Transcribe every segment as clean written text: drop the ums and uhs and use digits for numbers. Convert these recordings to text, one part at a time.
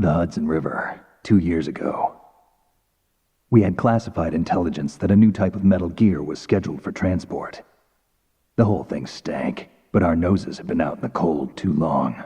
The Hudson River, 2 years ago. We had classified intelligence that a new type of metal gear was scheduled for transport. The whole thing stank, but our noses had been out in the cold too long.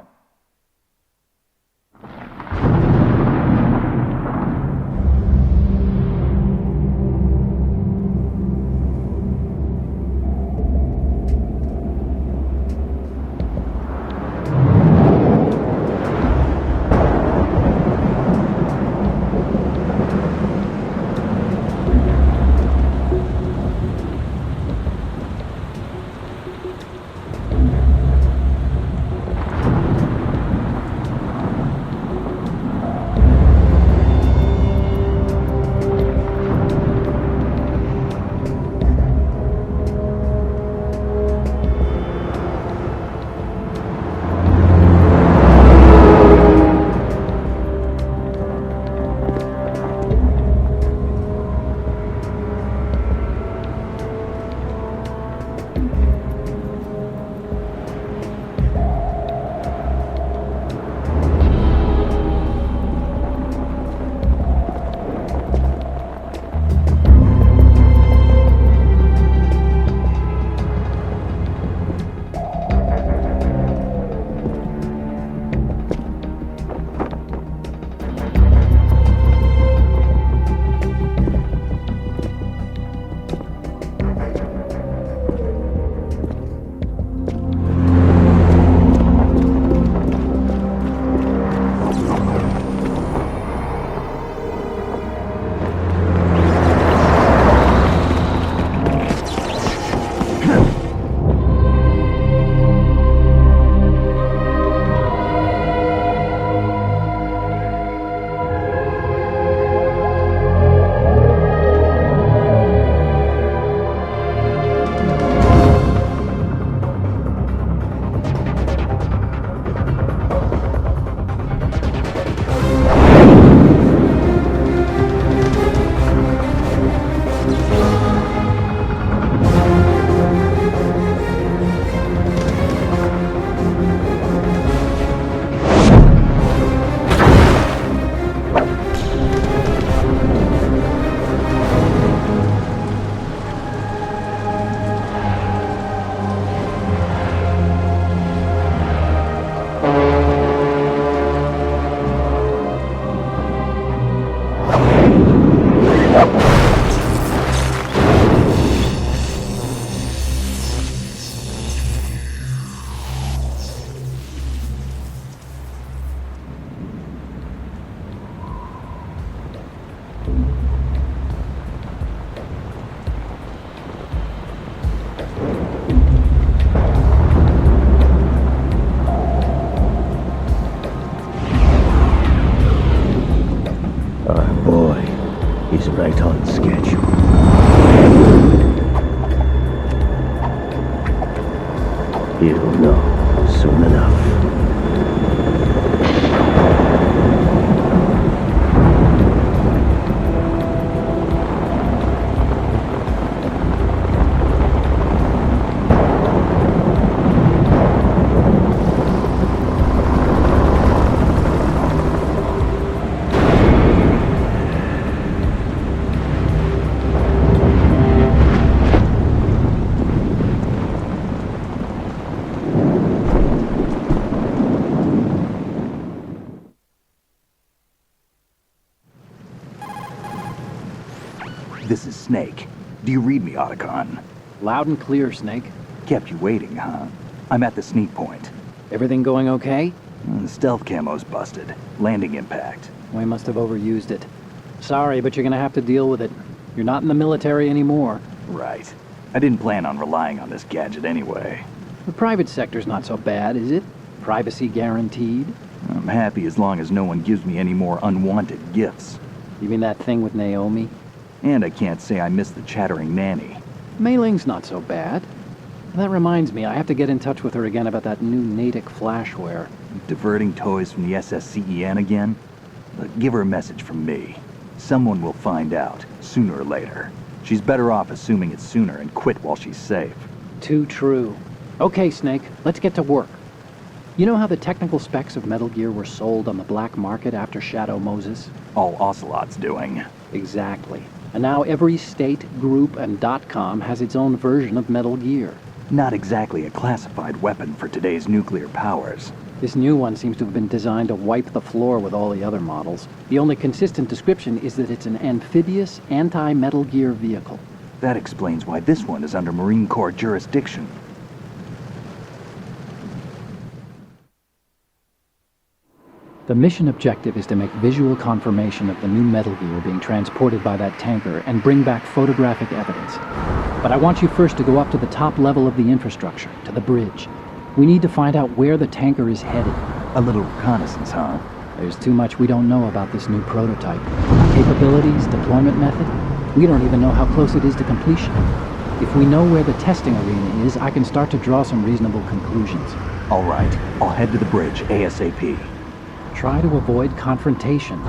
Right on schedule. He'll know soon enough. This is Snake. Do you read me, Otacon? Loud and clear, Snake. Kept you waiting, huh? I'm at the sneak point. Everything going okay? The stealth camo's busted. Landing impact. We must have overused it. Sorry, but you're gonna have to deal with it. You're not in the military anymore. Right. I didn't plan on relying on this gadget anyway. The private sector's not so bad, is it? Privacy guaranteed? I'm happy as long as no one gives me any more unwanted gifts. You mean that thing with Naomi? And I can't say I miss the chattering nanny. Mei Ling's not so bad. That reminds me, I have to get in touch with her again about that new Natick flashware. Diverting toys from the SSCEN again? But give her a message from me. Someone will find out, sooner or later. She's better off assuming it's sooner and quit while she's safe. Too true. Okay, Snake, let's get to work. You know how the technical specs of Metal Gear were sold on the black market after Shadow Moses? All Ocelot's doing. Exactly. And now every state, group, and .com has its own version of Metal Gear. Not exactly a classified weapon for today's nuclear powers. This new one seems to have been designed to wipe the floor with all the other models. The only consistent description is that it's an amphibious, anti-Metal Gear vehicle. That explains why this one is under Marine Corps jurisdiction. The mission objective is to make visual confirmation of the new Metal Gear being transported by that tanker and bring back photographic evidence. But I want you first to go up to the top level of the infrastructure, to the bridge. We need to find out where the tanker is headed. A little reconnaissance, huh? There's too much we don't know about this new prototype. Capabilities, deployment method. We don't even know how close it is to completion. If we know where the testing arena is, I can start to draw some reasonable conclusions. All right, I'll head to the bridge ASAP. Try to avoid confrontations.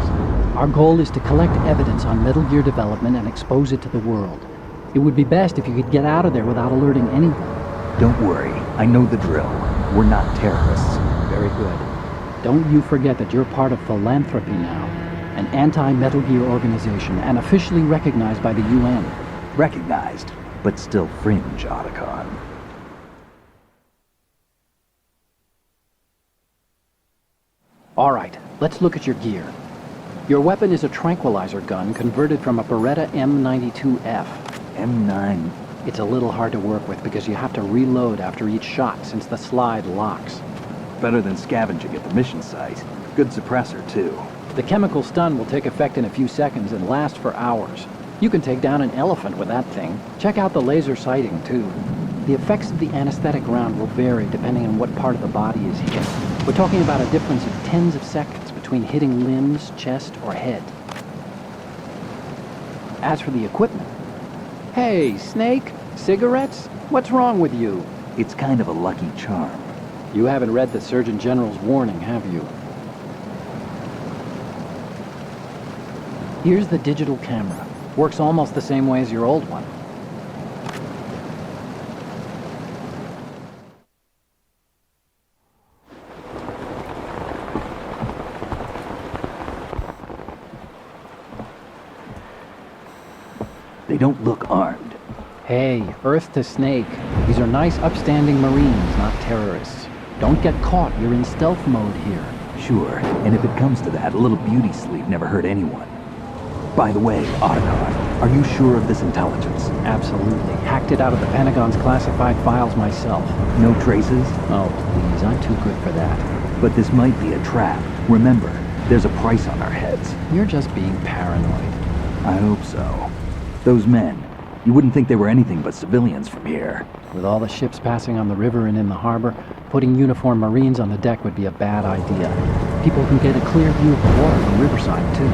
Our goal is to collect evidence on Metal Gear development and expose it to the world. It would be best if you could get out of there without alerting anyone. Don't worry, I know the drill. We're not terrorists. Very good. Don't you forget that you're part of Philanthropy now, an anti-Metal Gear organization and officially recognized by the UN. Recognized, but still fringe, Otacon. All right, let's look at your gear. Your weapon is a tranquilizer gun converted from a Beretta M92F. M9. It's a little hard to work with because you have to reload after each shot since the slide locks. Better than scavenging at the mission site. Good suppressor, too. The chemical stun will take effect in a few seconds and last for hours. You can take down an elephant with that thing. Check out the laser sighting, too. The effects of the anesthetic round will vary depending on what part of the body is hit. We're talking about a difference of tens of seconds between hitting limbs, chest, or head. As for the equipment... Hey, Snake! Cigarettes? What's wrong with you? It's kind of a lucky charm. You haven't read the Surgeon General's warning, have you? Here's the digital camera. Works almost the same way as your old one. They don't look armed. Hey, Earth to Snake. These are nice, upstanding Marines, not terrorists. Don't get caught. You're in stealth mode here. Sure, and if it comes to that, a little beauty sleep never hurt anyone. By the way, Otacon, are you sure of this intelligence? Absolutely. Hacked it out of the Pentagon's classified files myself. No traces? Oh, please. I'm too good for that. But this might be a trap. Remember, there's a price on our heads. You're just being paranoid. I hope so. Those men, you wouldn't think they were anything but civilians from here. With all the ships passing on the river and in the harbor, putting uniformed Marines on the deck would be a bad idea. People can get a clear view of the water from Riverside, too.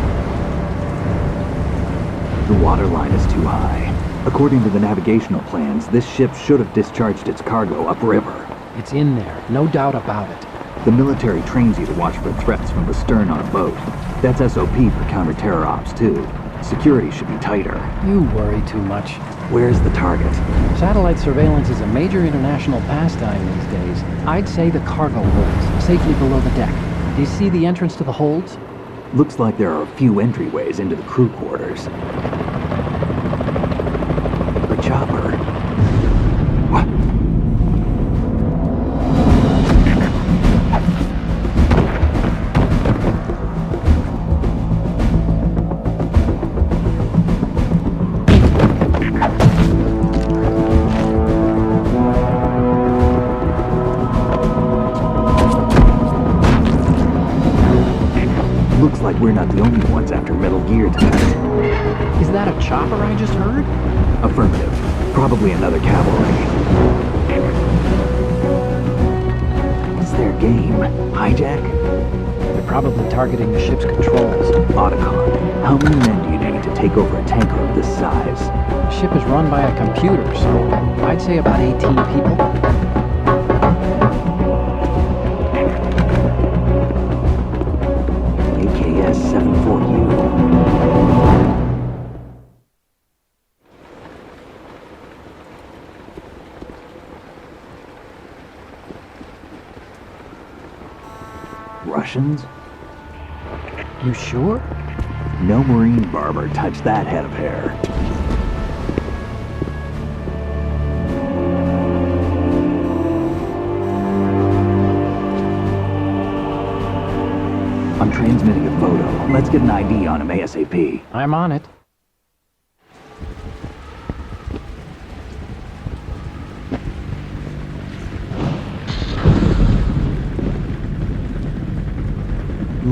The water line is too high. According to the navigational plans, this ship should have discharged its cargo upriver. It's in there, no doubt about it. The military trains you to watch for threats from the stern on a boat. That's SOP for counter-terror ops, too. Security should be tighter. You worry too much. Where's the target? Satellite surveillance is a major international pastime these days. I'd say the cargo holds, safely below the deck. Do you see the entrance to the holds? Looks like there are a few entryways into the crew quarters. The chopper. What? Looks like we're not the only ones after Metal Gear tonight. Is that a chopper I just heard? Affirmative. Probably another cavalry. What's their game? Hijack? They're probably targeting the ship's controls. Otacon, how many men do you need to take over a tanker of this size? The ship is run by a computer, so I'd say about 18 people. AKS 74U. Russians? You sure? No Marine barber touched that head of hair. I'm transmitting a photo. Let's get an ID on him ASAP. I'm on it.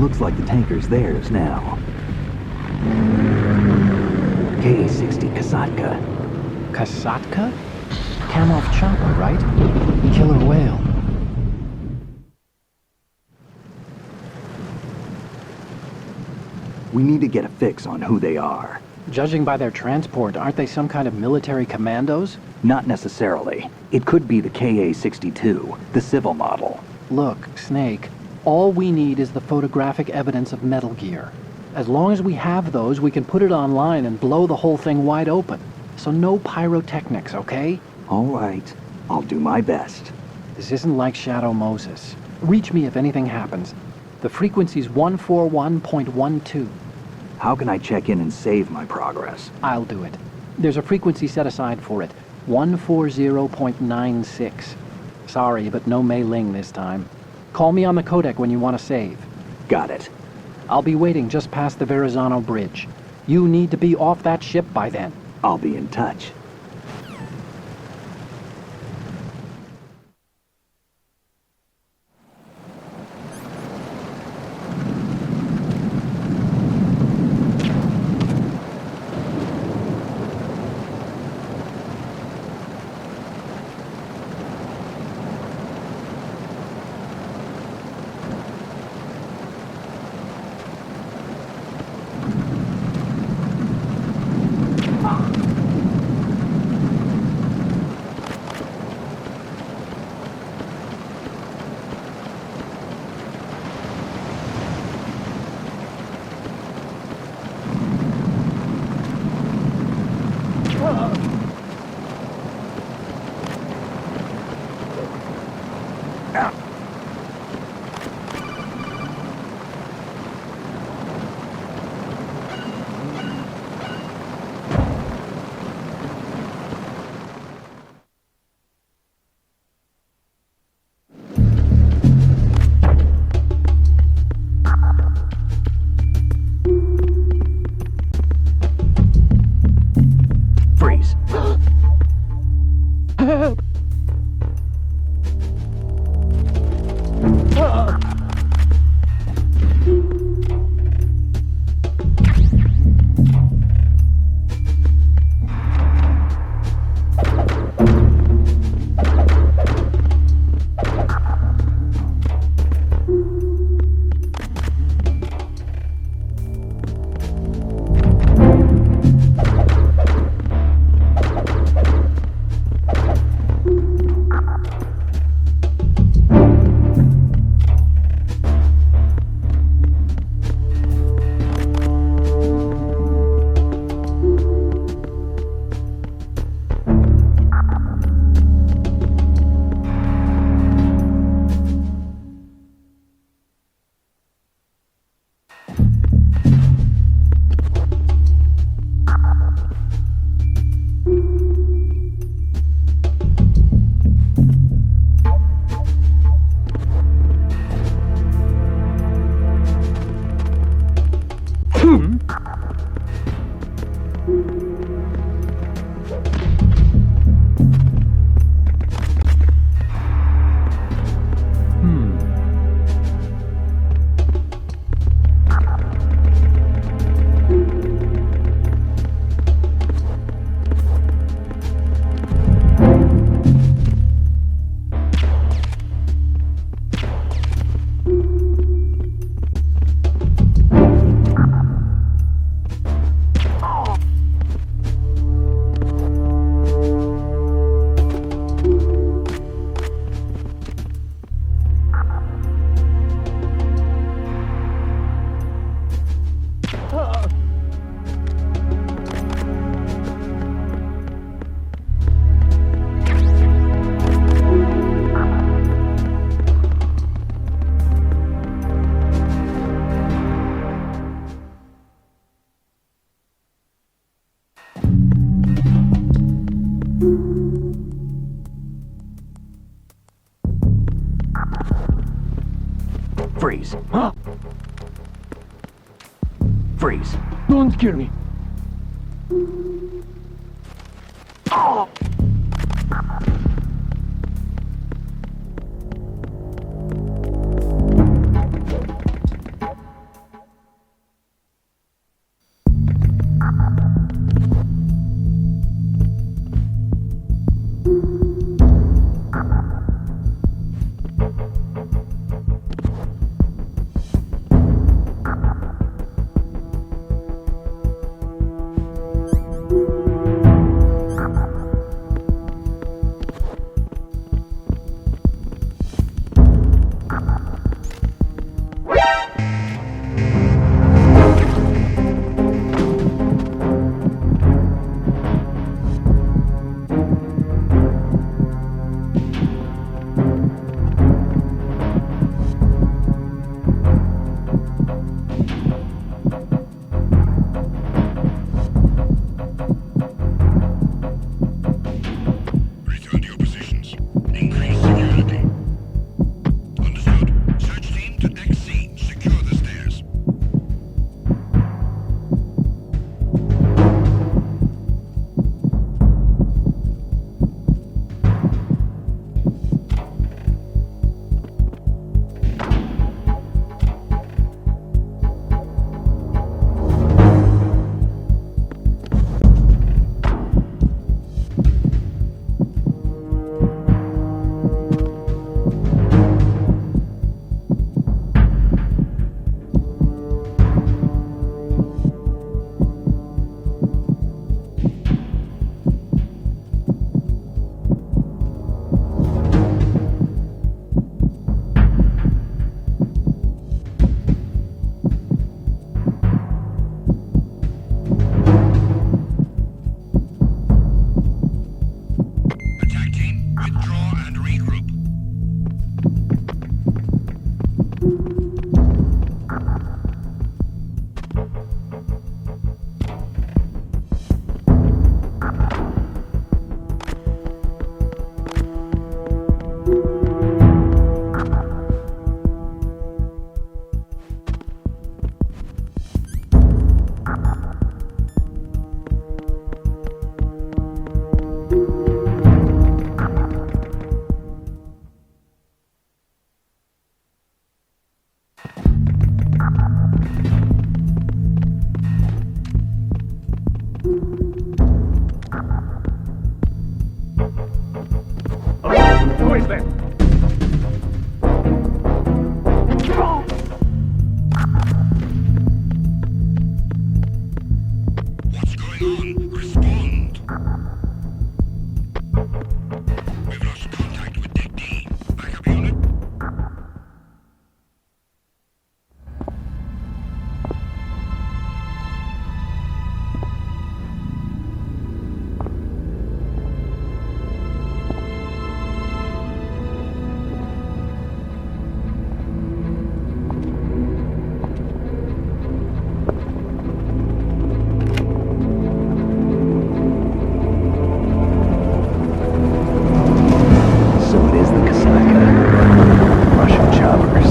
Looks like the tanker's theirs now. Ka-60 Kasatka. Kasatka? Kamov chopper, right? Killer whale. We need to get a fix on who they are. Judging by their transport, aren't they some kind of military commandos? Not necessarily. It could be the Ka-62, the civil model. Look, Snake, all we need is the photographic evidence of Metal Gear. As long as we have those, we can put it online and blow the whole thing wide open. So no pyrotechnics, okay? All right. I'll do my best. This isn't like Shadow Moses. Reach me if anything happens. The frequency's 141.12. How can I check in and save my progress? I'll do it. There's a frequency set aside for it. 140.96. Sorry, but no Mei Ling this time. Call me on the codec when you want to save. Got it. I'll be waiting just past the Verrazano Bridge. You need to be off that ship by then. I'll be in touch. Freeze. Huh? Freeze. Don't scare me. Return to your positions. Increase security. Understood. Search team to Deck C. Secure the stairs. Attack team, withdraw and regroup. Who is that? What's going on? Respond. We've lost contact with Deck D. Backup unit. So it is the Kasaka. Russian choppers.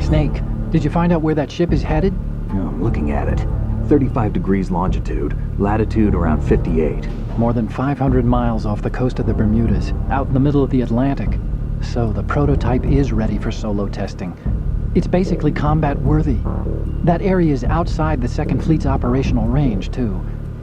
Snake, did you find out where that ship is headed? Oh, I'm looking at it. 35 degrees longitude, latitude around 58. More than 500 miles off the coast of the Bermudas, out in the middle of the Atlantic. So the prototype is ready for solo testing. It's basically combat-worthy. That area is outside the Second Fleet's operational range, too.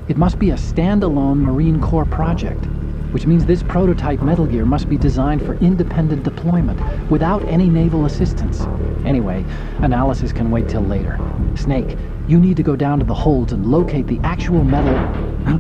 It must be a standalone Marine Corps project, which means this prototype Metal Gear must be designed for independent deployment, without any naval assistance. Anyway, analysis can wait till later. Snake, you need to go down to the holds and locate the actual metal... Huh?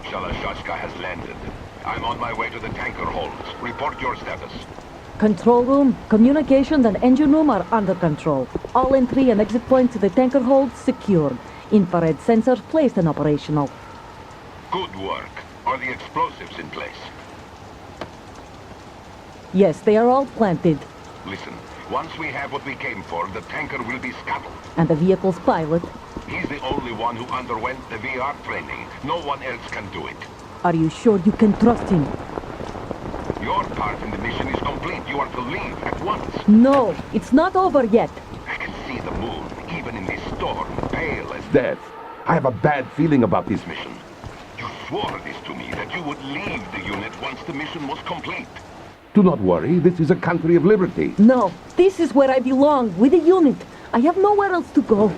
Shalashaska has landed. I'm on my way to the tanker holds. Report your status. Control room, communications and engine room are under control. All entry and exit points to the tanker holds secured. Infrared sensors placed and operational. Good work. Are the explosives in place? Yes, they are all planted. Listen, once we have what we came for, the tanker will be scuttled. And the vehicle's pilot. He's the only one who underwent the VR training. No one else can do it. Are you sure you can trust him? Your part in the mission is complete. You are to leave at once. No, it's not over yet. I can see the moon, even in this storm, pale as Death. I have a bad feeling about this mission. You swore this to me, that you would leave the unit once the mission was complete. Do not worry, this is a country of liberty. No, this is where I belong, with the unit. I have nowhere else to go.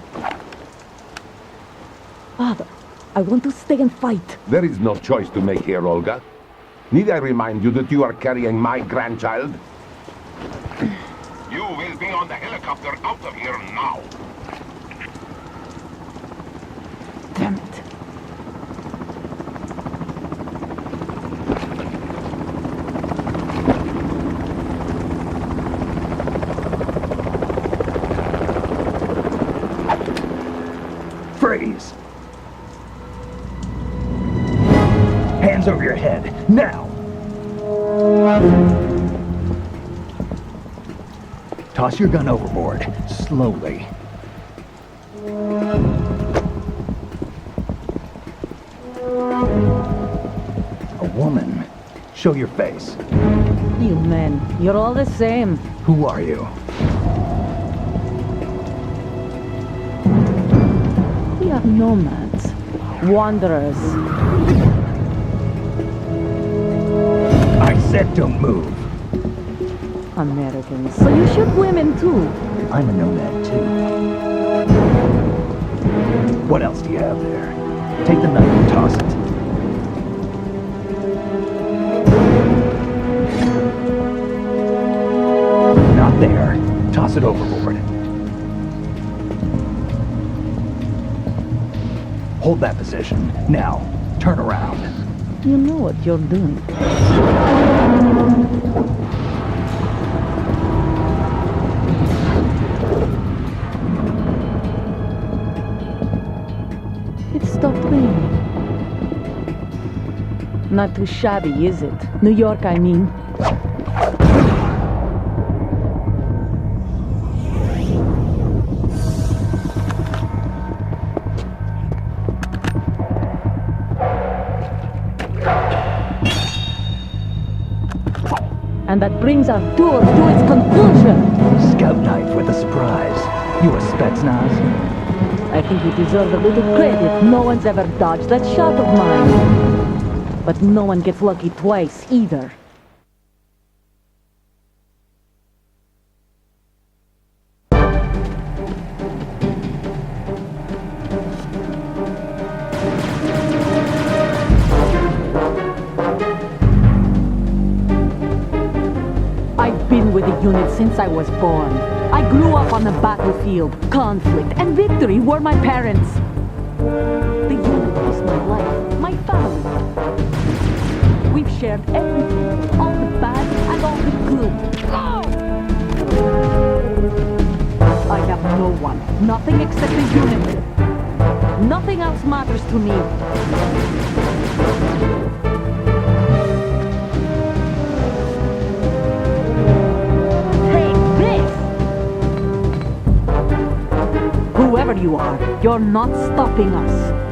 Father, I want to stay and fight. There is no choice to make here, Olga. Need I remind you that you are carrying my grandchild? You will be on the helicopter out of here now. Damn it. Freeze! Hands over your head, now! Toss your gun overboard, slowly. A woman. Show your face. You men, you're all the same. Who are you? We are nomads. Wanderers. I said don't move. Americans. So you shoot women too. I'm a nomad too. What else do you have there? Take the knife and toss it. Not there. Toss it overboard. Hold that position. Now, turn around. You know what you're doing. It stopped raining. Not too shabby, is it? New York, I mean. And that brings our tour to its conclusion. Scout knife with a surprise. You a Spetsnaz? I think you deserve a little credit. No one's ever dodged that shot of mine. But no one gets lucky twice, either. I've been with the unit since I was born. I grew up on the battlefield. Conflict and victory were my parents. The unit is my life, my family. We We've shared everything, all the bad and all the good. I have no one, nothing except the unit. Nothing else matters to me. Take this! Whoever you are, you're not stopping us.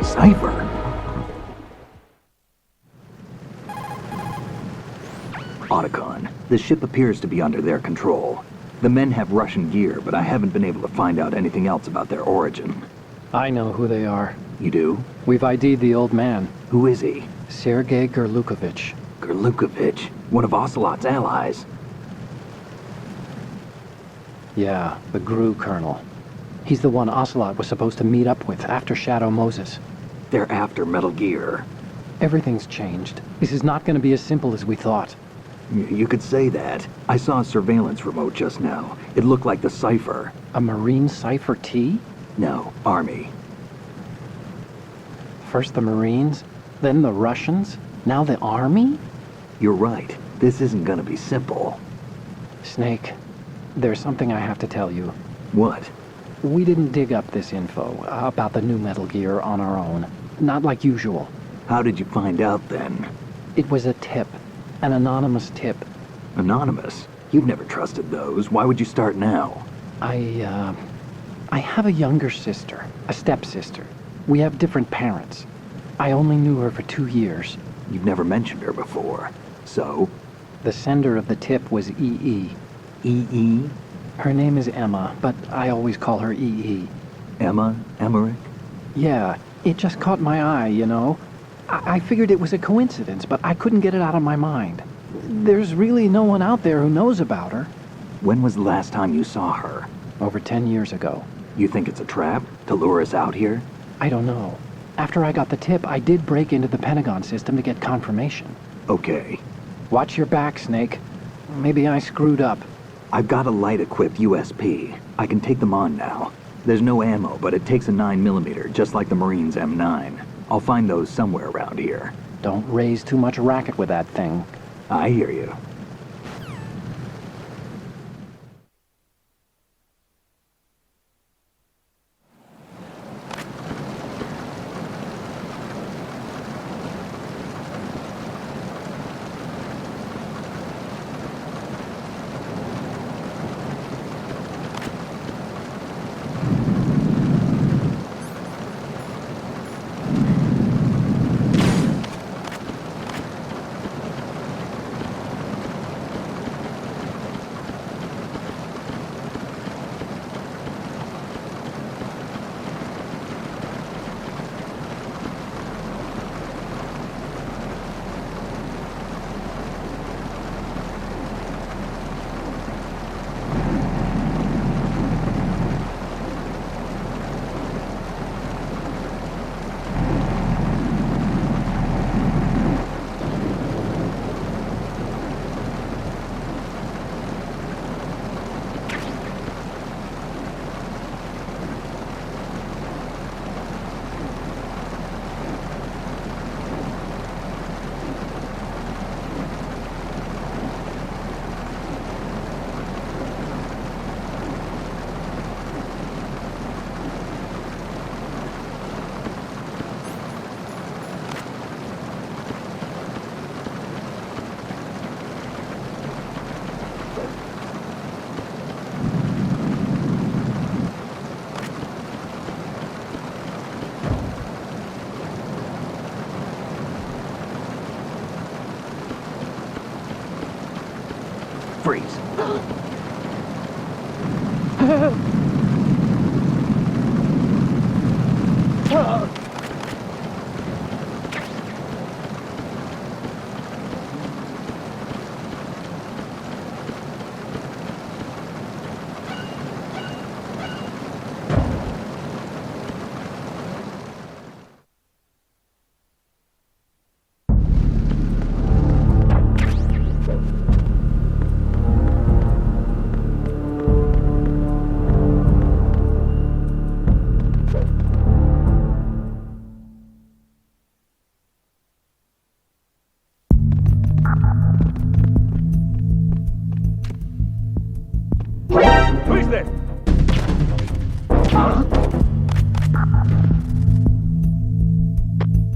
Cipher. Otacon, the ship appears to be under their control. The men have Russian gear, but I haven't been able to find out anything else about their origin. I know who they are. You do? We've ID'd the old man, Who is he? Sergei Gerlukovich. Gerlukovich, one of Ocelot's allies. Yeah, the GRU colonel. He's the one Ocelot was supposed to meet up with after Shadow Moses. They're after Metal Gear. Everything's changed. This is not going to be as simple as we thought. You could say that. I saw a surveillance remote just now. It looked like the Cipher. A Marine Cipher T? No, Army. First the Marines, then the Russians, now the Army? You're right. This isn't gonna be simple. Snake, there's something I have to tell you. What? We didn't dig up this info about the new Metal Gear on our own. Not like usual. How did you find out then? It was a tip. An anonymous tip. Anonymous? You've never trusted those. Why would you start now? I have a younger sister, a stepsister. We have different parents. I only knew her for 2 years. You've never mentioned her before. So? The sender of the tip was EE. EE? Her name is Emma, but I always call her EE. Emma? Emmerich? Yeah, it just caught my eye, you know. I figured it was a coincidence, but I couldn't get it out of my mind. There's really no one out there who knows about her. When was the last time you saw her? Over 10 years ago. You think it's a trap? To lure us out here? I don't know. After I got the tip, I did break into the Pentagon system to get confirmation. Okay. Watch your back, Snake. Maybe I screwed up. I've got a light-equipped USP. I can take them on now. There's no ammo, but it takes a 9mm, just like the Marines' M9. I'll find those somewhere around here. Don't raise too much racket with that thing. I hear you. Freeze.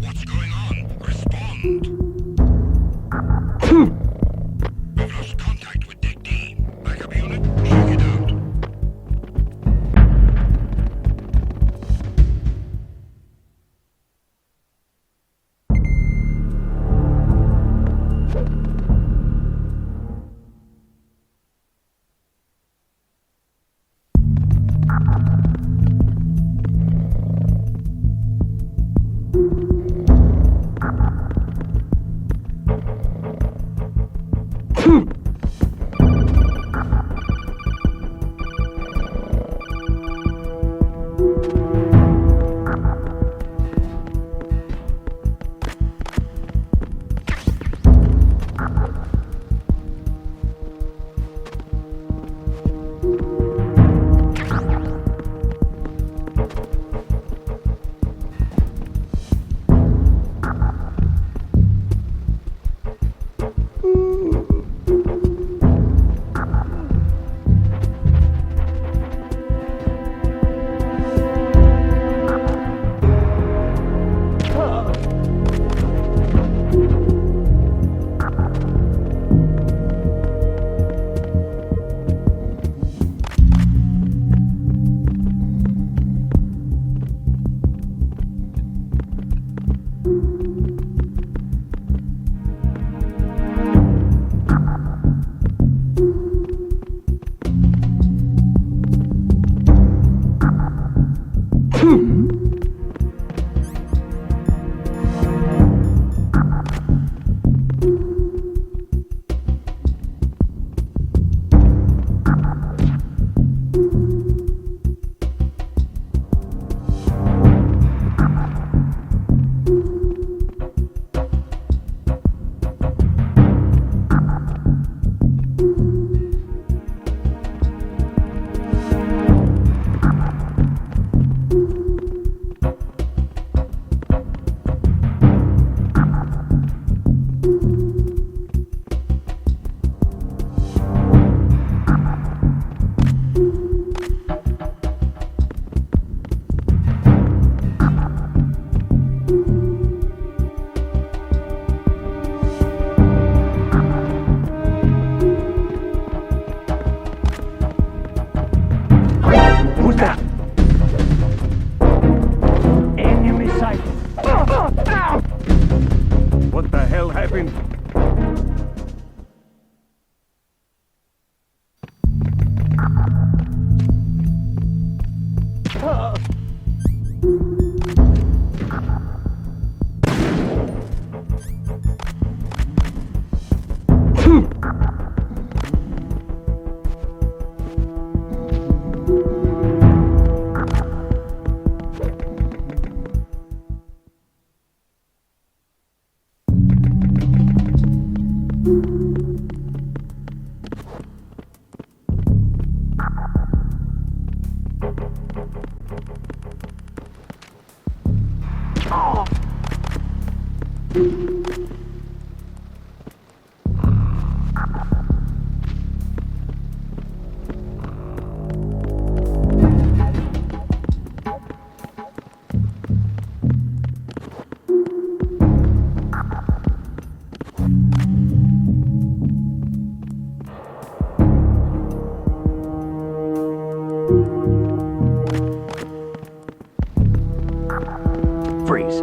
What's going on? Respond. We've lost contact with Deck D. Backup unit, check it out. Who's that? Enemy sight. What the hell happened? Freeze.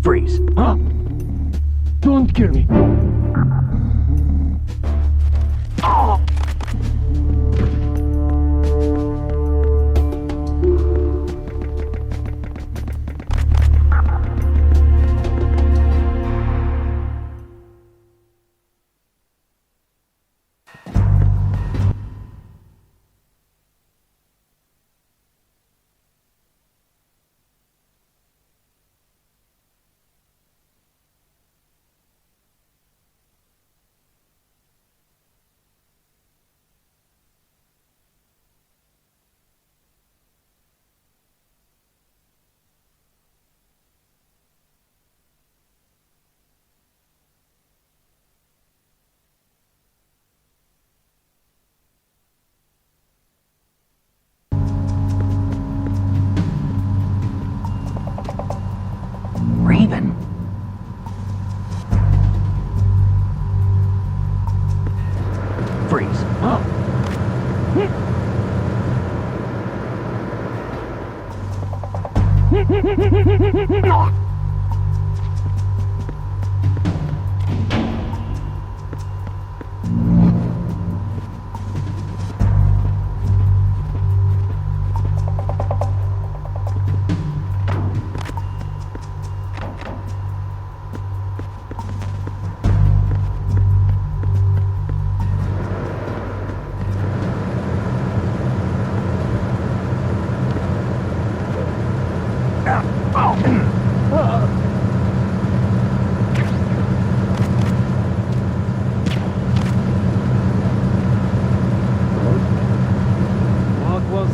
Freeze. Don't kill me. Raven. Freeze.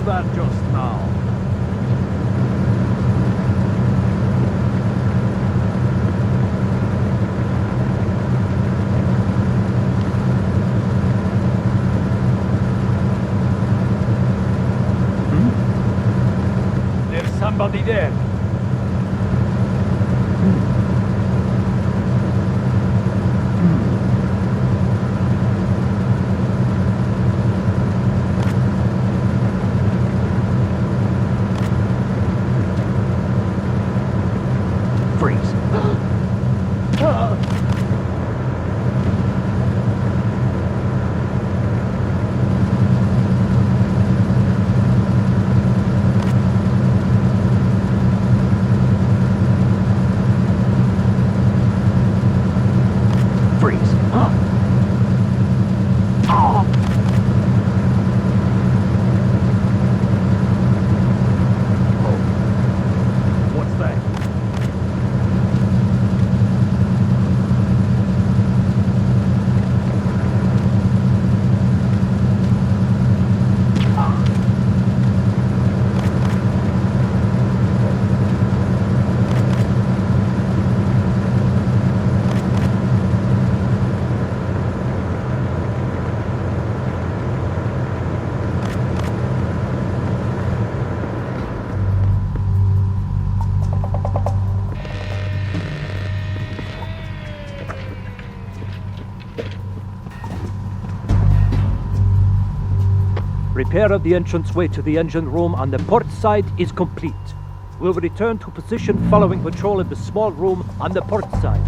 that just now? There's somebody there. Freeze. Freeze. What's that? Repair of the entranceway to the engine room on the port side is complete. We'll return to position following patrol of the small room on the port side.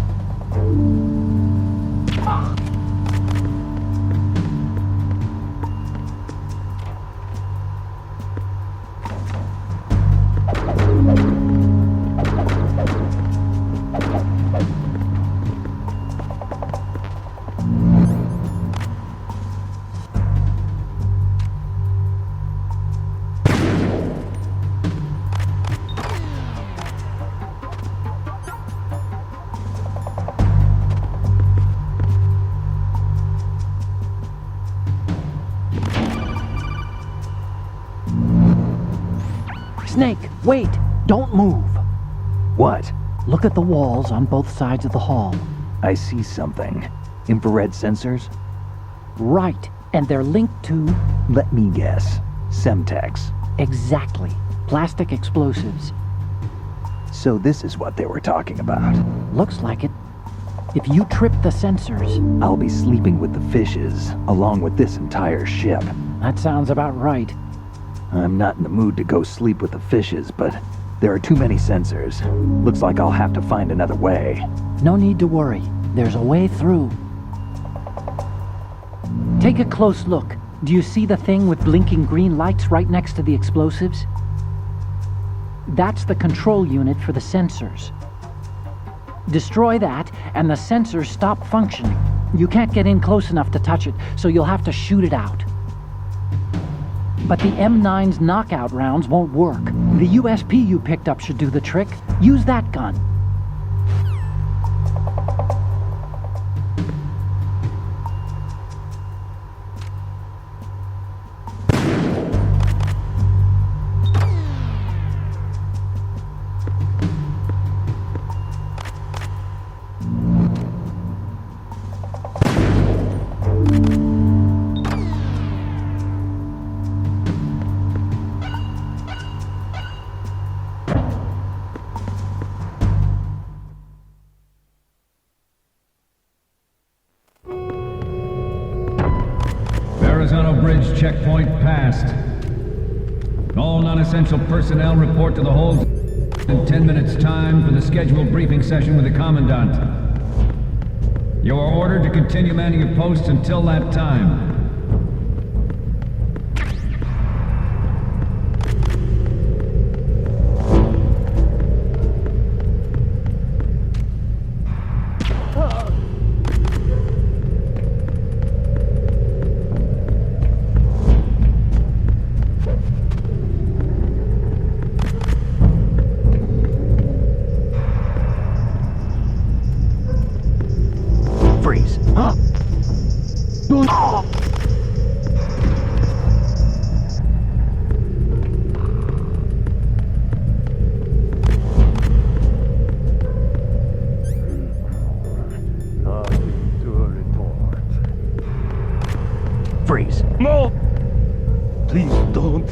Snake, wait! Don't move! What? Look at the walls on both sides of the hall. I see something. Infrared sensors? Right, and they're linked to... Let me guess. Semtex. Exactly. Plastic explosives. So this is what they were talking about. Looks like it. If you trip the sensors... I'll be sleeping with the fishes, along with this entire ship. That sounds about right. I'm not in the mood to go sleep with the fishes, but there are too many sensors. Looks like I'll have to find another way. No need to worry. There's a way through. Take a close look. Do you see the thing with blinking green lights right next to the explosives? That's the control unit for the sensors. Destroy that, and the sensors stop functioning. You can't get in close enough to touch it, so you'll have to shoot it out. But the M9's knockout rounds won't work. The USP you picked up should do the trick. Use that gun. Verrazano Bridge checkpoint passed. All non-essential personnel report to the hold in 10 minutes' time for the scheduled briefing session with the Commandant. You are ordered to continue manning your posts until that time. Freeze. Freeze. No! Please don't.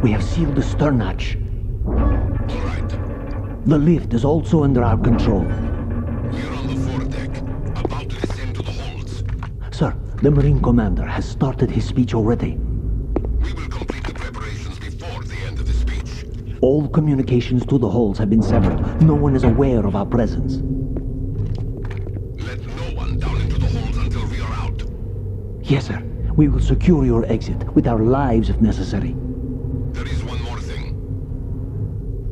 We have sealed the stern hatch. All right. The lift is also under our control. We're on the foredeck, about to descend to the holds. Sir, the Marine Commander has started his speech already. We will complete the preparations before the end of the speech. All communications to the holds have been severed. No one is aware of our presence. Let no one down into the holds until we are out. Yes, sir. We will secure your exit with our lives if necessary. There is one more thing.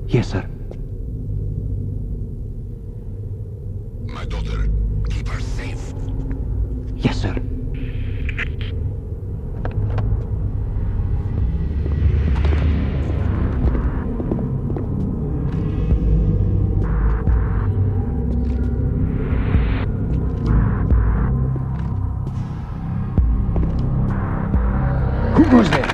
Yes, sir. My daughter, keep her safe. Yes, sir. Who goes there?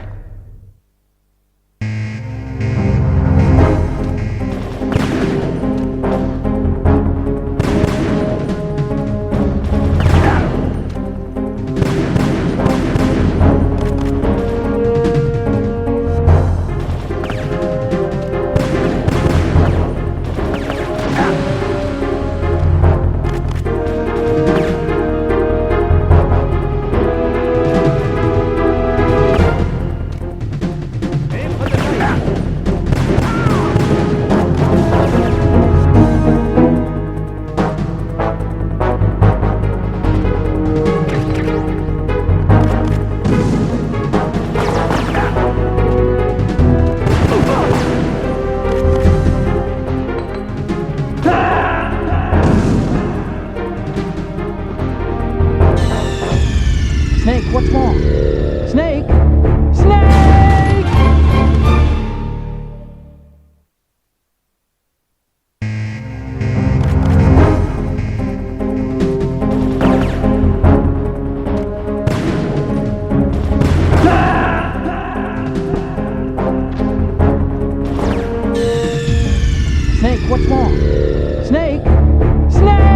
Snake, what's wrong? Snake! Snake! Snake, what's wrong? Snake! Snake!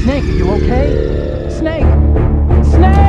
Snake, are you okay? Snake! Snake!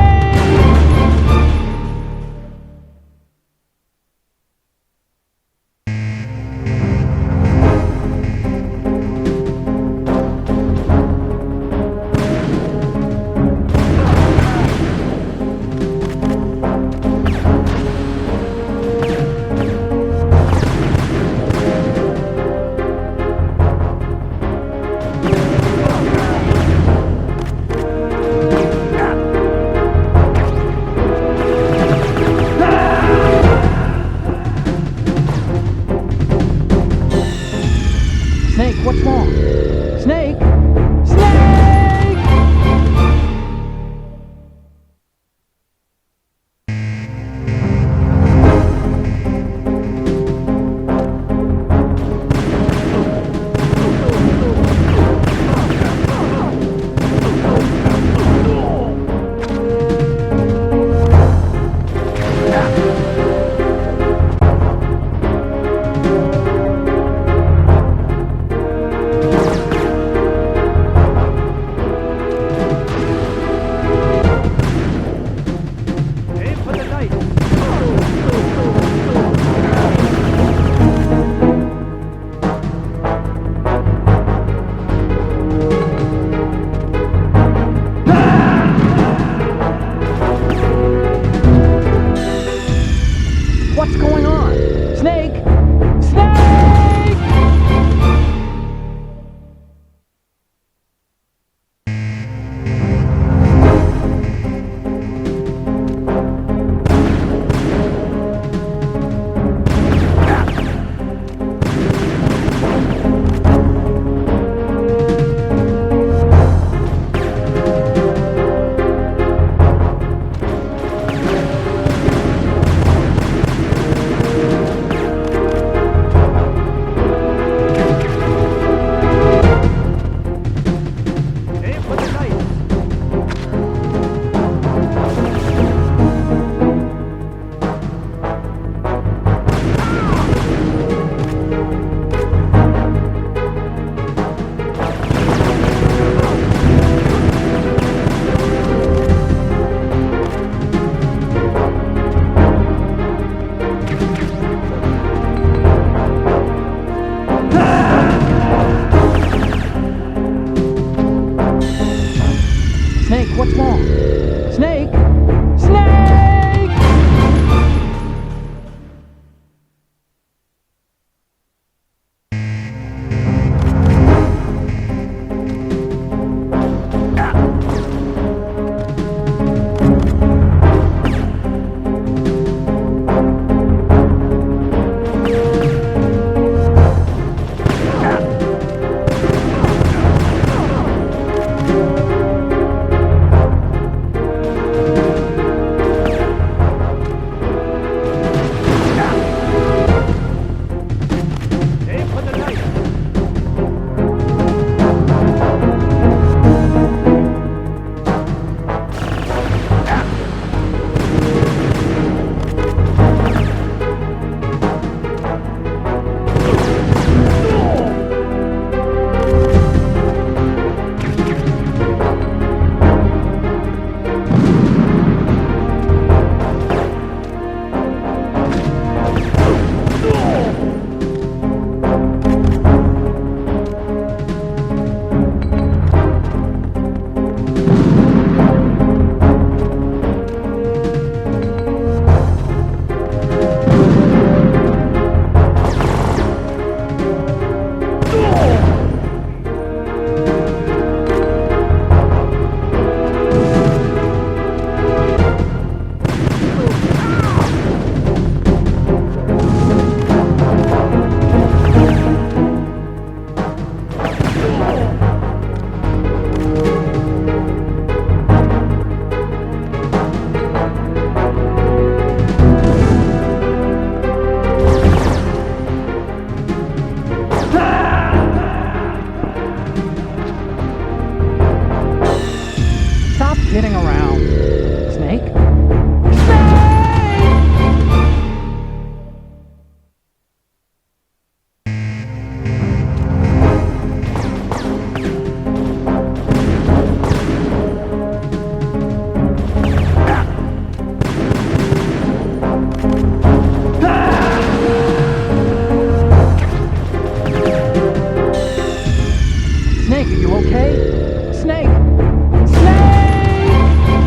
what's wrong? Snake! Snake! Aim for the knife. Stop kidding around. Snake? Snake, are you okay? Snake! Snake!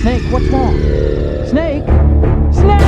Snake, what's wrong? Snake! Snake!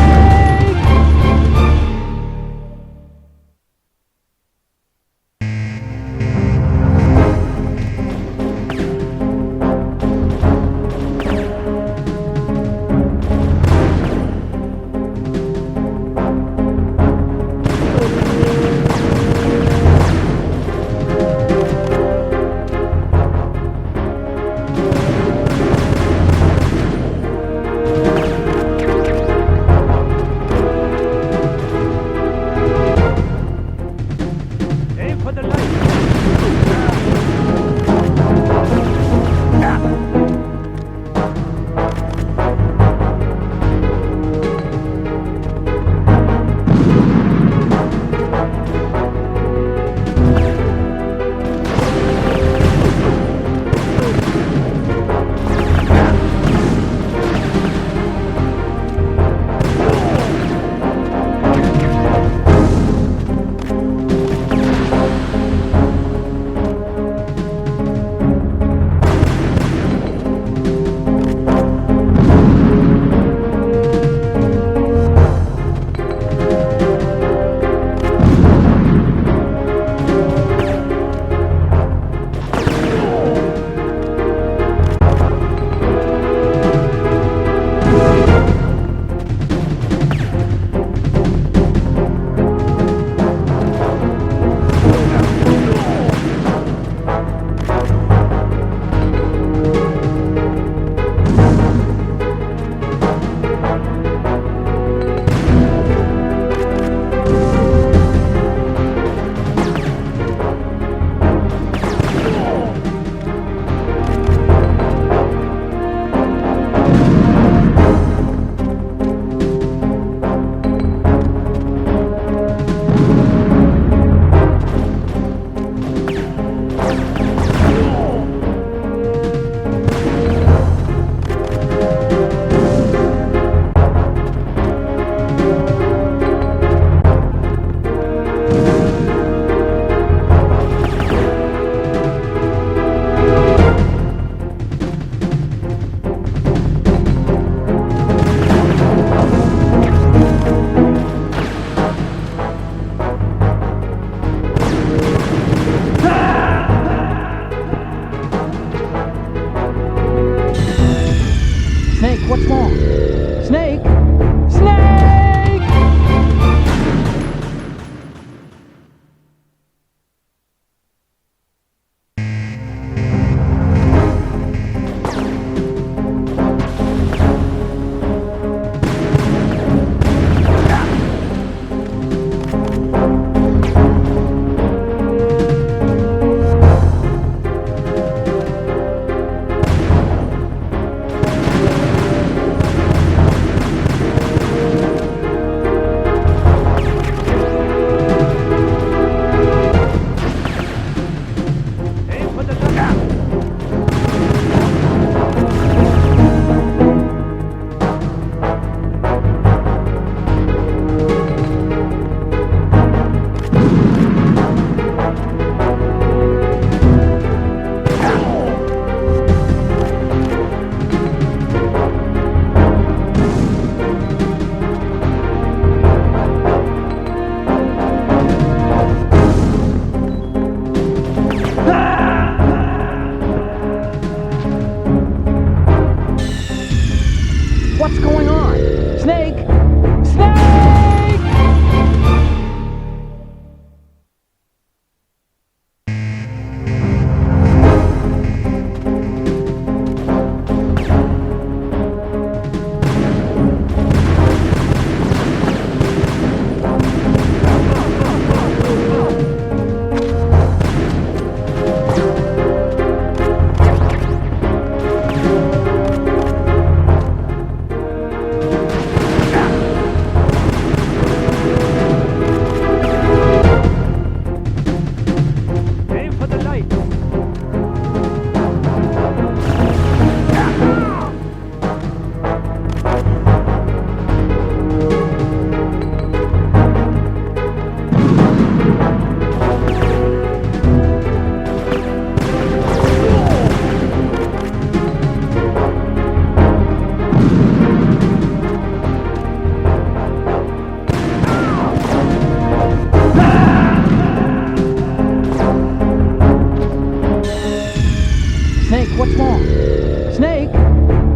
Aim for the light. Snake, what's wrong? Snake! Snake! Snake, what's wrong? Snake!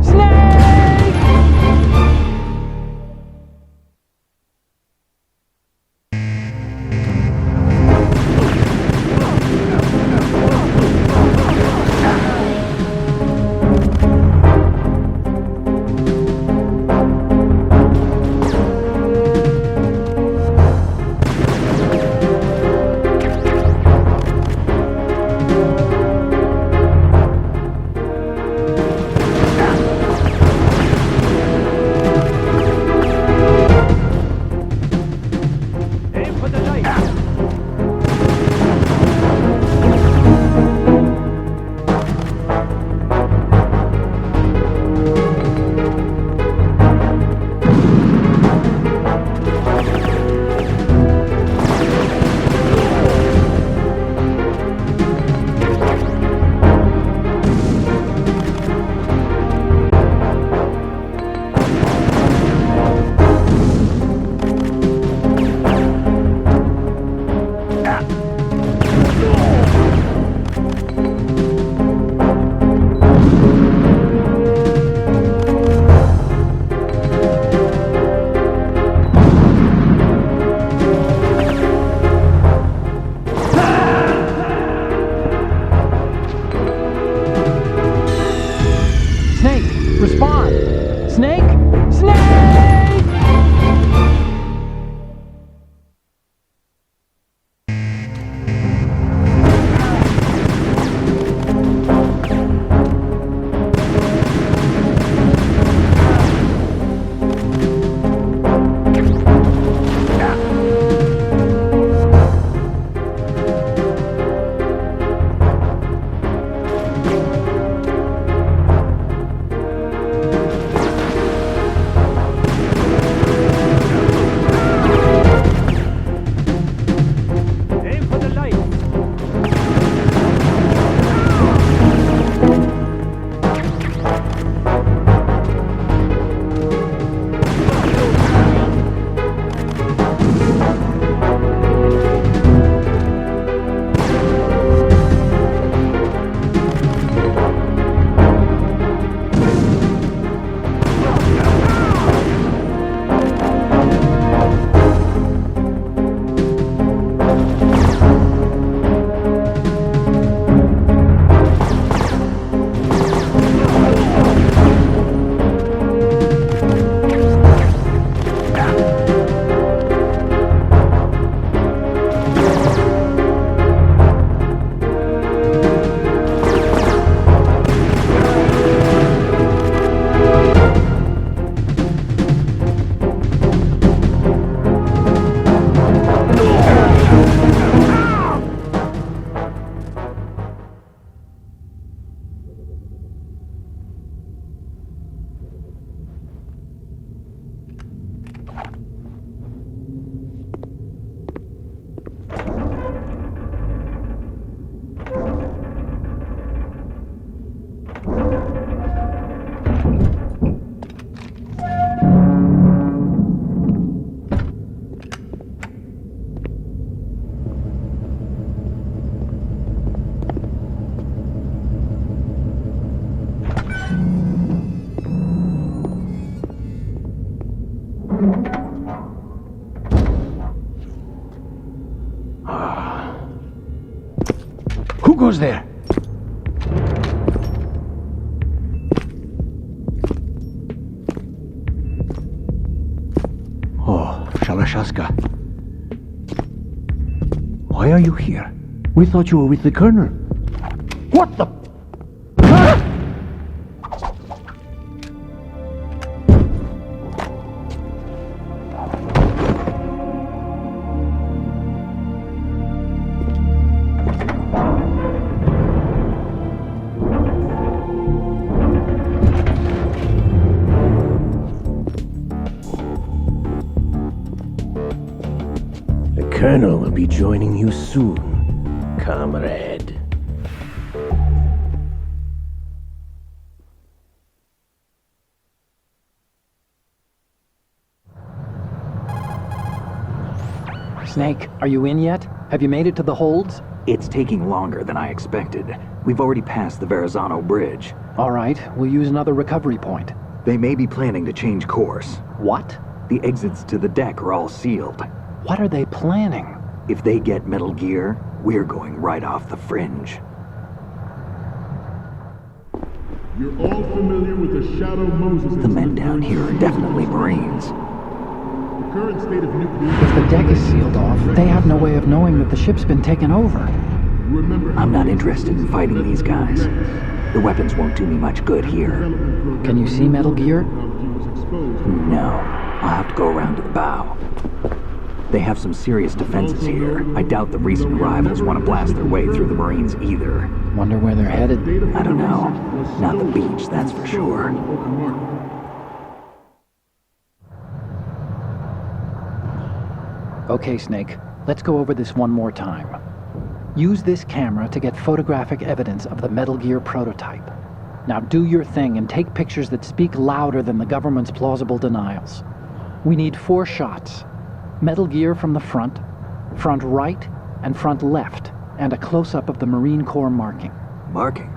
Snake! Aim for the light. Snake, respond! Snake! Snake! Aim for the light. Who goes there? Oh, Shalashaska. Why are you here? We thought you were with the Colonel. What the... The Colonel will be joining you soon, comrade. Snake, are you in yet? Have you made it to the holds? It's taking longer than I expected. We've already passed the Verrazano Bridge. All right, we'll use another recovery point. They may be planning to change course. What? The exits to the deck are all sealed. What are they planning? If they get Metal Gear, we're going right off the fringe. You're all familiar with the Shadow Moses The men down here are definitely Marines. The current state of nuclear... If the deck is sealed off, they have no way of knowing that the ship's been taken over. I'm not interested in fighting these guys. The weapons won't do me much good here. Can you see Metal Gear? No. I'll have to go around to the bow. They have some serious defenses here. I doubt the recent arrivals want to blast their way through the Marines either. Wonder where they're headed. I don't know. Not the beach, that's for sure. Okay, Snake. Let's go over this one more time. Use this camera to get photographic evidence of the Metal Gear prototype. Now do your thing and take pictures that speak louder than the government's plausible denials. We need 4 shots. Metal Gear from the front right, and front left, and a close-up of the Marine Corps marking. Marking?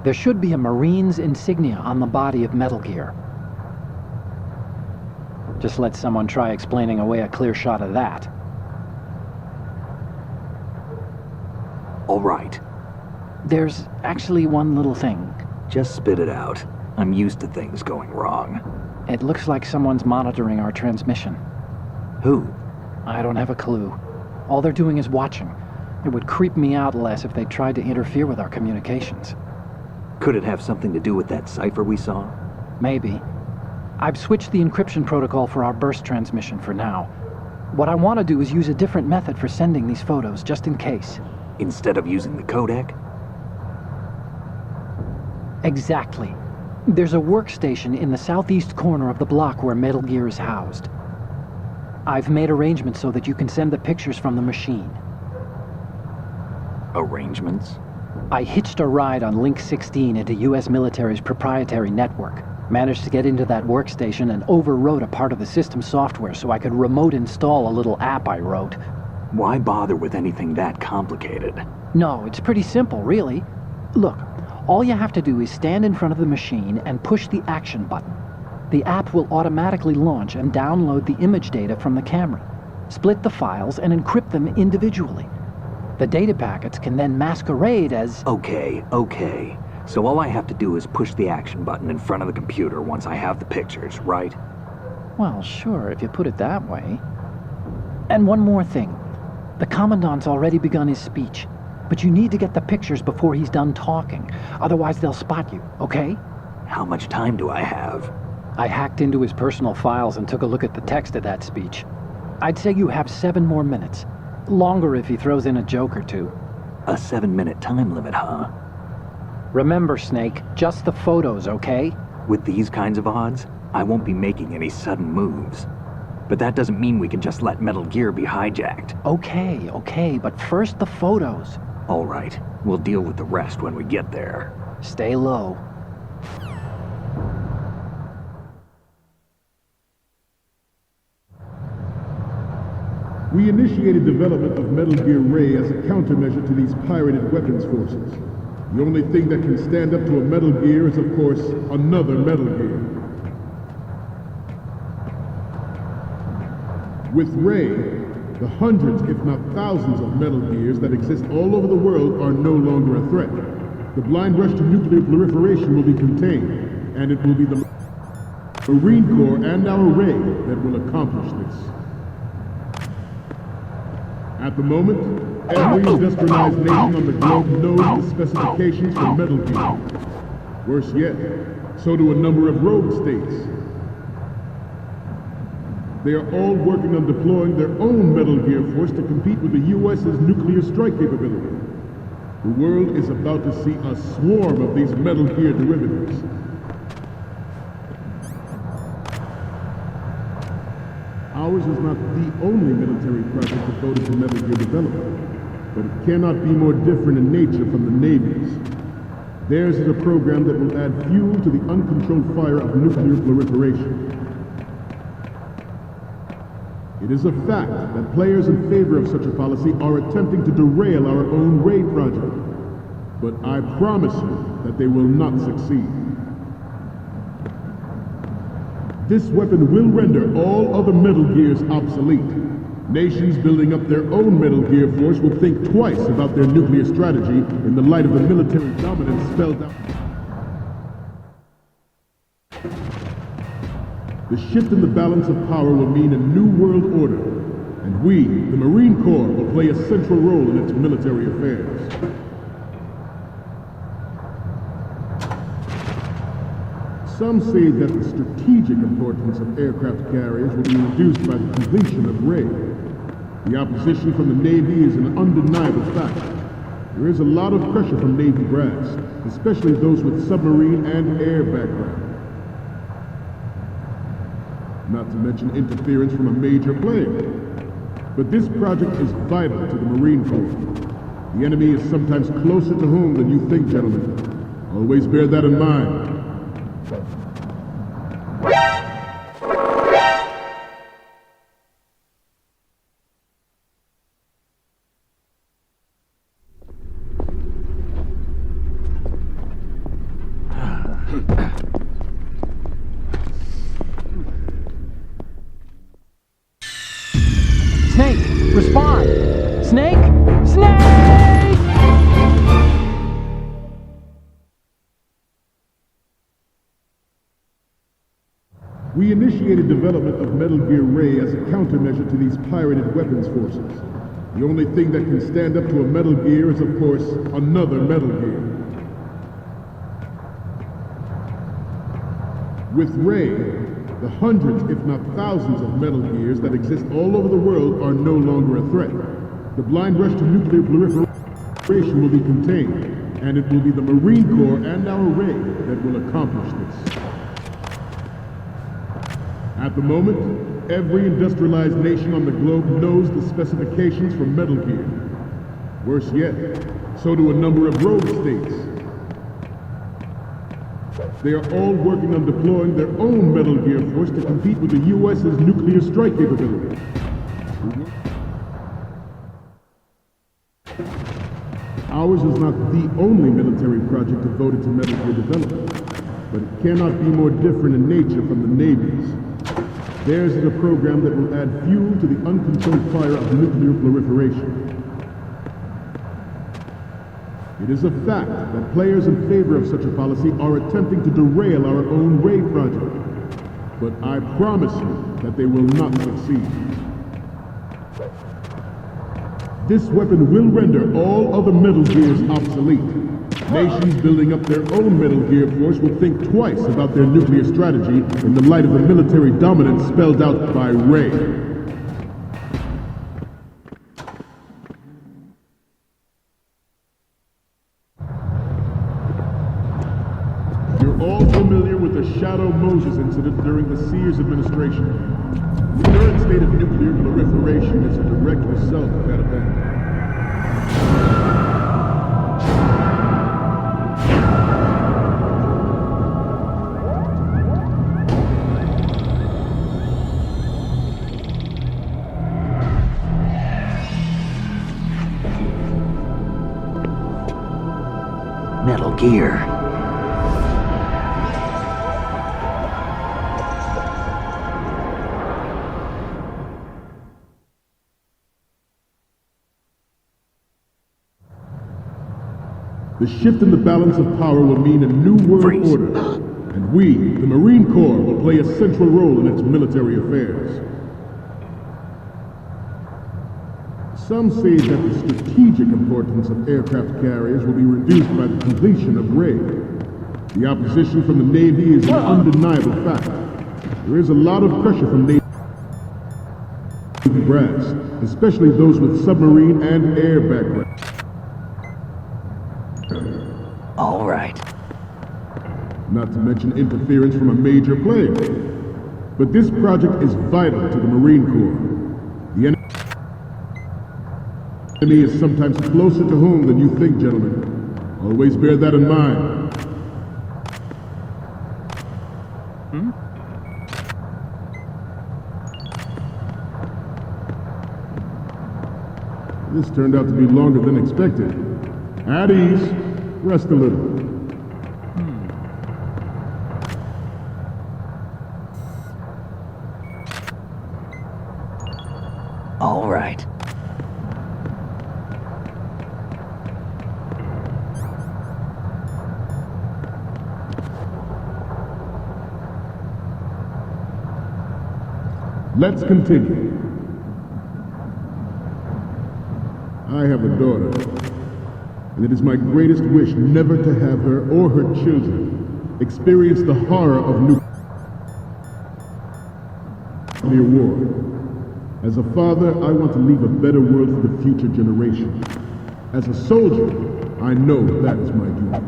There should be a Marine's insignia on the body of Metal Gear. Just let someone try explaining away a clear shot of that. All right. There's actually one little thing. Just spit it out. I'm used to things going wrong. It looks like someone's monitoring our transmission. Who? I don't have a clue. All they're doing is watching. It would creep me out less if they tried to interfere with our communications. Could it have something to do with that cipher we saw? Maybe. I've switched the encryption protocol for our burst transmission for now. What I want to do is use a different method for sending these photos, just in case. Instead of using the codec? Exactly. There's a workstation in the southeast corner of the block where Metal Gear is housed. I've made arrangements so that you can send the pictures from the machine. Arrangements? I hitched a ride on Link 16 into U.S. military's proprietary network. Managed to get into that workstation and overwrote a part of the system software so I could remote install a little app I wrote. Why bother with anything that complicated? No, it's pretty simple, really. Look, all you have to do is stand in front of the machine and push the action button. The app will automatically launch and download the image data from the camera, split the files, and encrypt them individually. The data packets can then masquerade as... Okay. So all I have to do is push the action button in front of the computer once I have the pictures, right? Well, sure, if you put it that way. And one more thing. The Commandant's already begun his speech, but you need to get the pictures before he's done talking. Otherwise, they'll spot you, okay? How much time do I have? I hacked into his personal files and took a look at the text of that speech. I'd say you have 7 more minutes. Longer if he throws in a joke or two. A 7-minute time limit, huh? Remember, Snake, just the photos, okay? With these kinds of odds, I won't be making any sudden moves. But that doesn't mean we can just let Metal Gear be hijacked. Okay, but first the photos. All right, we'll deal with the rest when we get there. Stay low. We initiated development of Metal Gear Ray as a countermeasure to these pirated weapons forces. The only thing that can stand up to a Metal Gear is, of course, another Metal Gear. With Ray, the hundreds, if not thousands, of Metal Gears that exist all over the world are no longer a threat. The blind rush to nuclear proliferation will be contained, and it will be the Marine Corps and our Ray that will accomplish this. At the moment, every industrialized nation on the globe knows the specifications for Metal Gear. Worse yet, so do a number of rogue states. They are all working on deploying their own Metal Gear force to compete with the U.S.'s nuclear strike capability. The world is about to see a swarm of these Metal Gear derivatives. Ours is not the only military project devoted to Metal Gear development, but it cannot be more different in nature from the Navy's. Theirs is a program that will add fuel to the uncontrolled fire of nuclear proliferation. It is a fact that players in favor of such a policy are attempting to derail our own Ray project. But I promise you that they will not succeed. This weapon will render all other Metal Gears obsolete. Nations building up their own Metal Gear force will think twice about their nuclear strategy in the light of the military dominance spelled out. The shift in the balance of power will mean a new world order, and we, the Marine Corps, will play a central role in its military affairs. Some say that the strategic importance of aircraft carriers will be reduced by the completion of Ray. The opposition from the Navy is an undeniable fact. There is a lot of pressure from Navy brass, especially those with submarine and air background. Not to mention interference from a major player. But this project is vital to the Marine Corps. The enemy is sometimes closer to home than you think, gentlemen. Always bear that in mind. Snake, respond! Snake? Snake! We initiated development of Metal Gear Ray as a countermeasure to these pirated weapons forces. The only thing that can stand up to a Metal Gear is, of course, another Metal Gear. With Ray, the hundreds, if not thousands, of Metal Gears that exist all over the world are no longer a threat. The blind rush to nuclear proliferation will be contained, and it will be the Marine Corps and our Ray that will accomplish this. At the moment, every industrialized nation on the globe knows the specifications for Metal Gear. Worse yet, so do a number of rogue states. They are all working on deploying their own Metal Gear force to compete with the U.S.'s nuclear strike capability. Ours is not the only military project devoted to Metal Gear development, but it cannot be more different in nature from the Navy's. Theirs is a program that will add fuel to the uncontrolled fire of nuclear proliferation. It is a fact that players in favor of such a policy are attempting to derail our own Ray project. But I promise you that they will not succeed. This weapon will render all other Metal Gears obsolete. Nations building up their own Metal Gear force will think twice about their nuclear strategy in the light of the military dominance spelled out by Ray. You're all familiar with the Shadow Moses incident during the Sears administration. The current state of nuclear proliferation is a direct result of that event. Metal Gear. The shift in the balance of power will mean a new world order, and we, the Marine Corps, will play a central role in its military affairs. Some say that the strategic importance of aircraft carriers will be reduced by the completion of Ray. The opposition from the Navy is an undeniable fact. There is a lot of pressure from Navy brass, especially those with submarine and air background. All right. Not to mention interference from a major player. But this project is vital to the Marine Corps. The enemy is sometimes closer to home than you think, gentlemen. Always bear that in mind. This turned out to be longer than expected. At ease. Rest a little. All right. Let's continue. I have a daughter, and it is my greatest wish never to have her or her children experience the horror of nuclear war. As a father, I want to leave a better world for the future generation. As a soldier, I know that is my duty.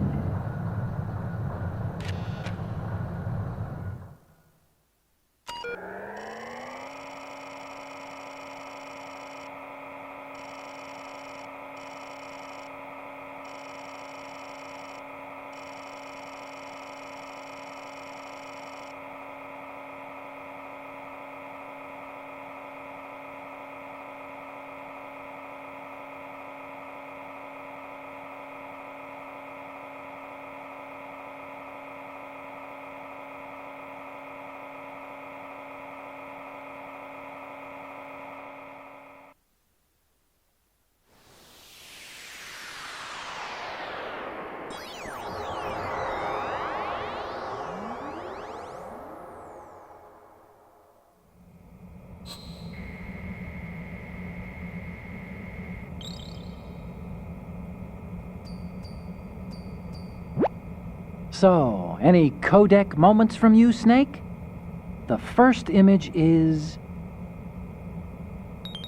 So, any codec moments from you, Snake? The first image is...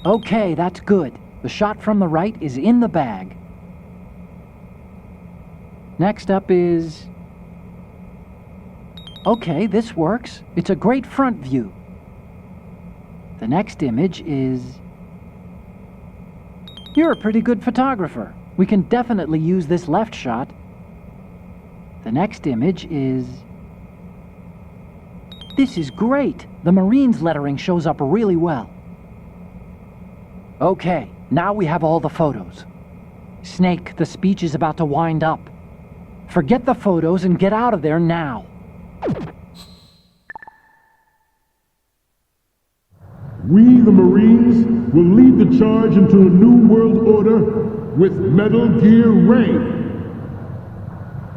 Okay, that's good. The shot from the right is in the bag. Next up is... Okay, this works. It's a great front view. The next image is... You're a pretty good photographer. We can definitely use this left shot. The next image is... This is great! The Marines lettering shows up really well. Okay, now we have all the photos. Snake, the speech is about to wind up. Forget the photos and get out of there now. We, the Marines, will lead the charge into a new world order with Metal Gear Ray.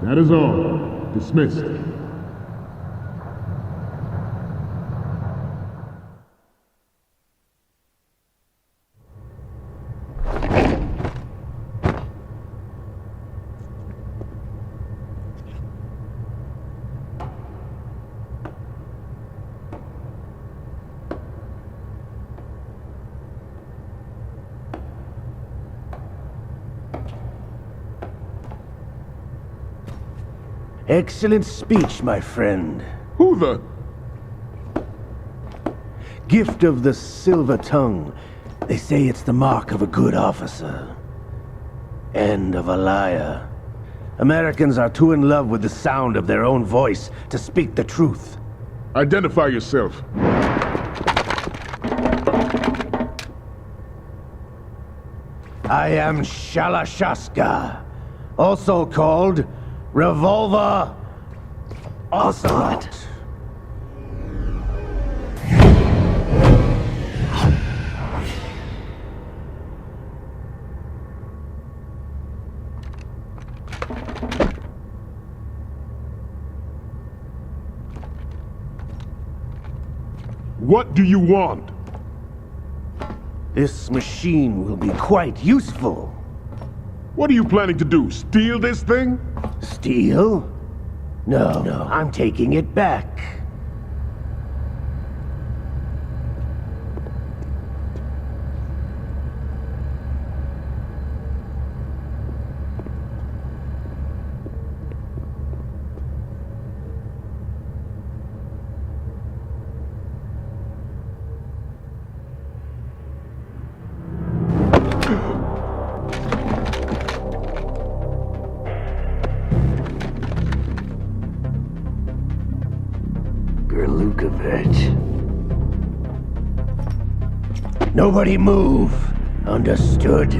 That is all. Dismissed. Excellent speech, my friend. Who the... Gift of the silver tongue. They say it's the mark of a good officer. And of a liar. Americans are too in love with the sound of their own voice to speak the truth. Identify yourself. I am Shalashaska, also called Revolver Ocelot. What do you want? This machine will be quite useful. What are you planning to do? Steal this thing? Steal? No, I'm taking it back. Nobody move. Understood.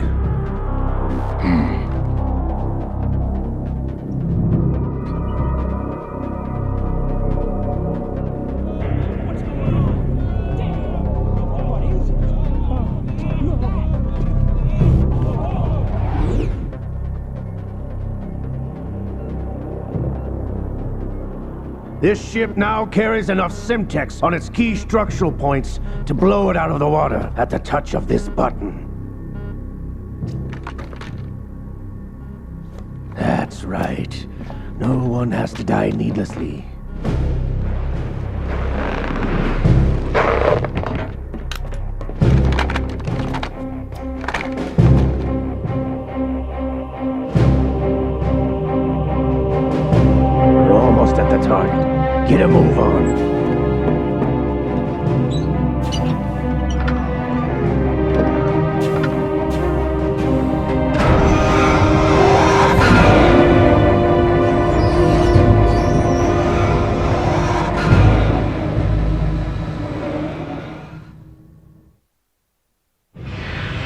This ship now carries enough Simtex on its key structural points to blow it out of the water at the touch of this button. That's right. No one has to die needlessly. We're almost at the target. Get a move on.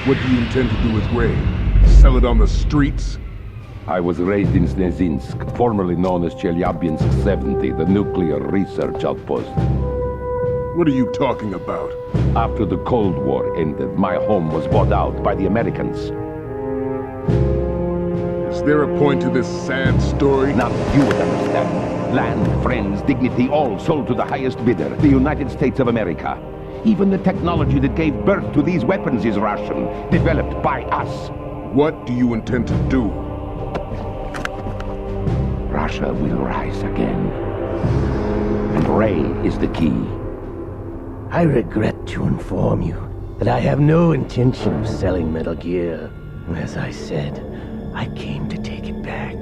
What do you intend to do with Gray? Sell it on the streets? I was raised in Snezinsk, formerly known as Chelyabinsk 70, the nuclear research outpost. What are you talking about? After the Cold War ended, my home was bought out by the Americans. Is there a point to this sad story? Now you would understand. Land, friends, dignity, all sold to the highest bidder, the United States of America. Even the technology that gave birth to these weapons is Russian, developed by us. What do you intend to do? Russia will rise again. And Ray is the key. I regret to inform you that I have no intention of selling Metal Gear. As I said, I came to take it back.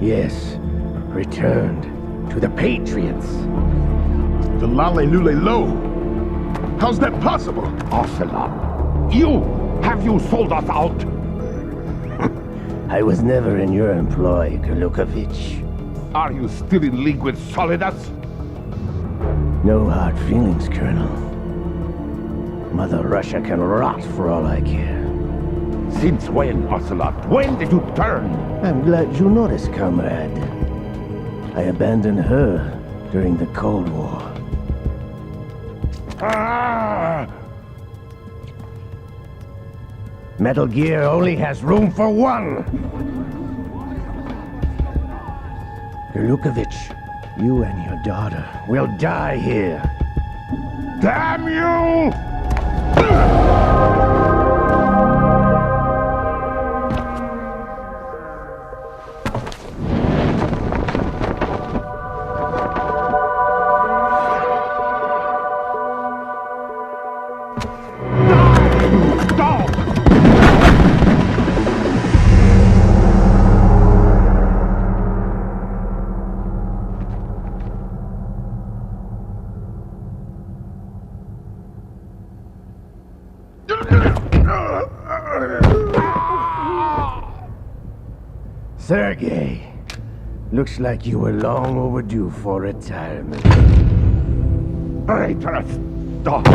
Yes, returned to the Patriots. The Lale Lule Lo? How's that possible? Ocelot, have you sold us out? I was never in your employ, Kurlukovich. Are you still in league with Solidas? No hard feelings, Colonel. Mother Russia can rot for all I care. Since when, Ocelot? When did you turn? I'm glad you noticed, comrade. I abandoned her during the Cold War. Ah! Metal Gear only has room for one! Kurlukovich, you and your daughter will die here. Damn you! Sergei, looks like you were long overdue for retirement. Traitorous dog!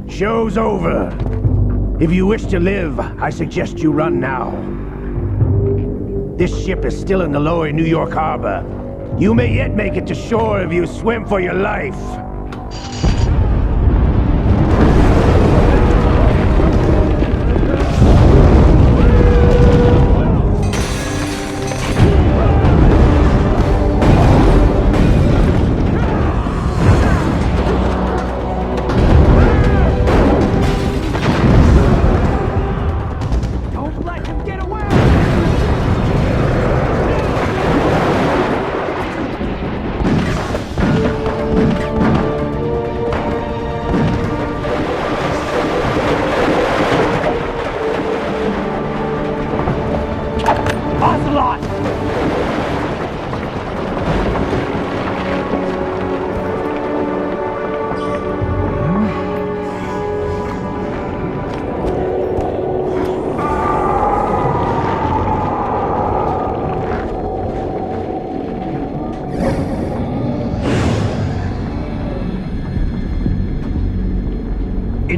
Show's over. If you wish to live, I suggest you run now. This ship is still in the lower New York harbor. You may yet make it to shore if you swim for your life.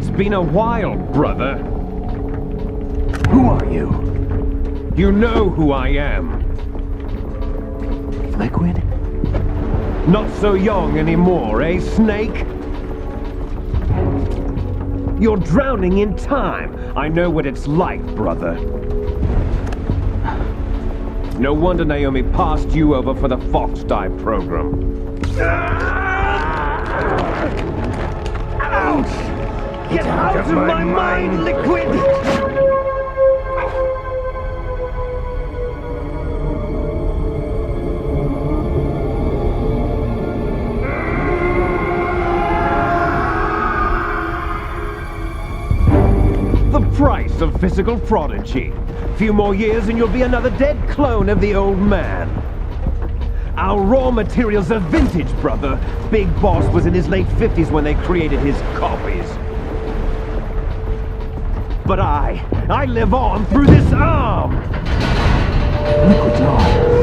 It's been a while, brother. Who are you? You know who I am. Liquid? Not so young anymore, eh, Snake? You're drowning in time. I know what it's like, brother. No wonder Naomi passed you over for the Fox Dive program. Ouch! Get out of my mind, Liquid! Price of physical prodigy. Few more years and you'll be another dead clone of the old man. Our raw materials are vintage, brother. Big Boss was in his late 50s when they created his copies. But I live on through this arm! Liquid's on.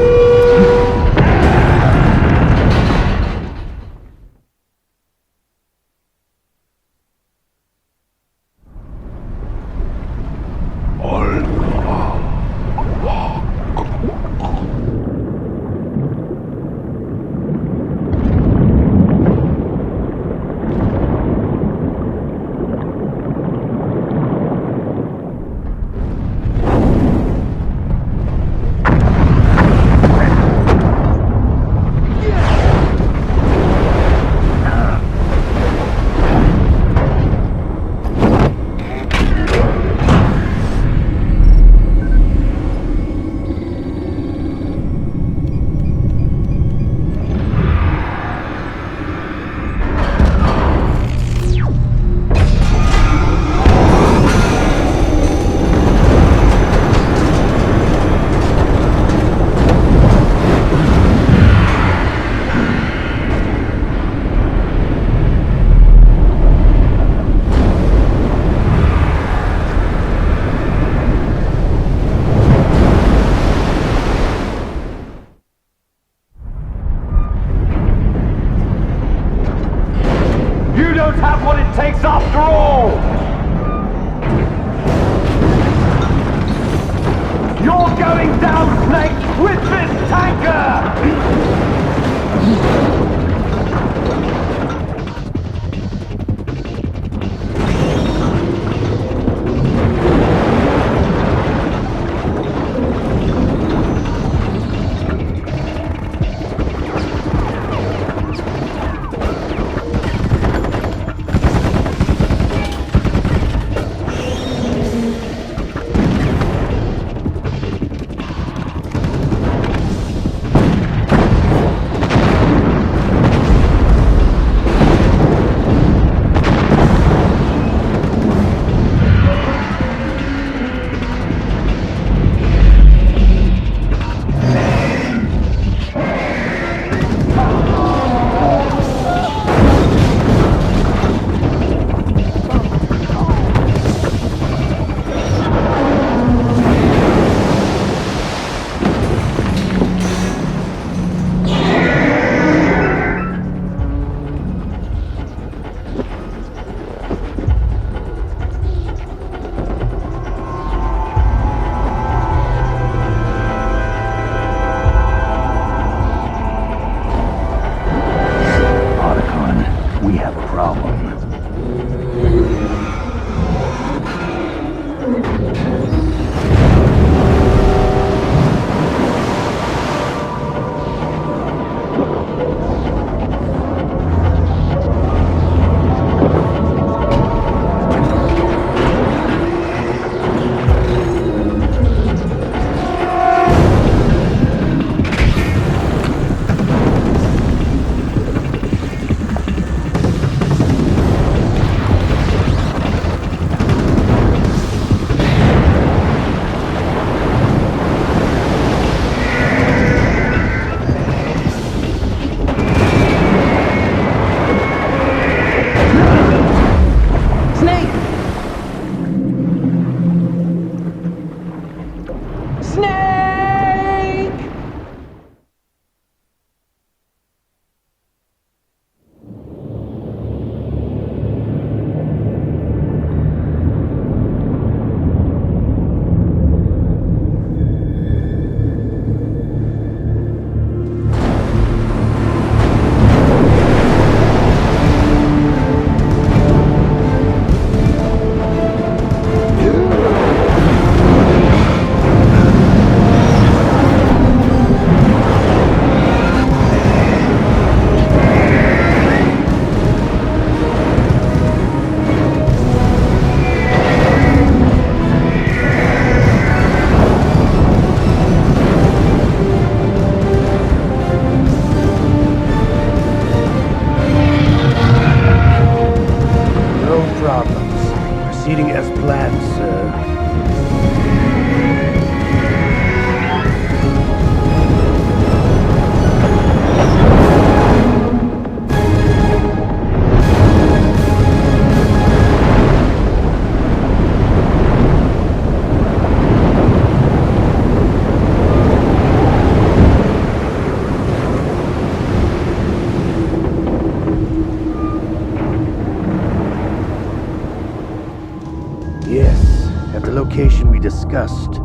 location we discussed.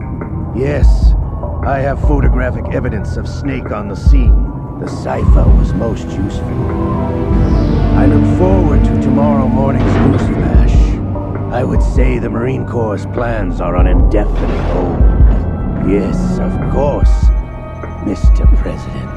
Yes, I have photographic evidence of Snake on the scene. The cipher was most useful. I look forward to tomorrow morning's news flash. I would say the Marine Corps' plans are on indefinite hold. Yes, of course, Mr. President.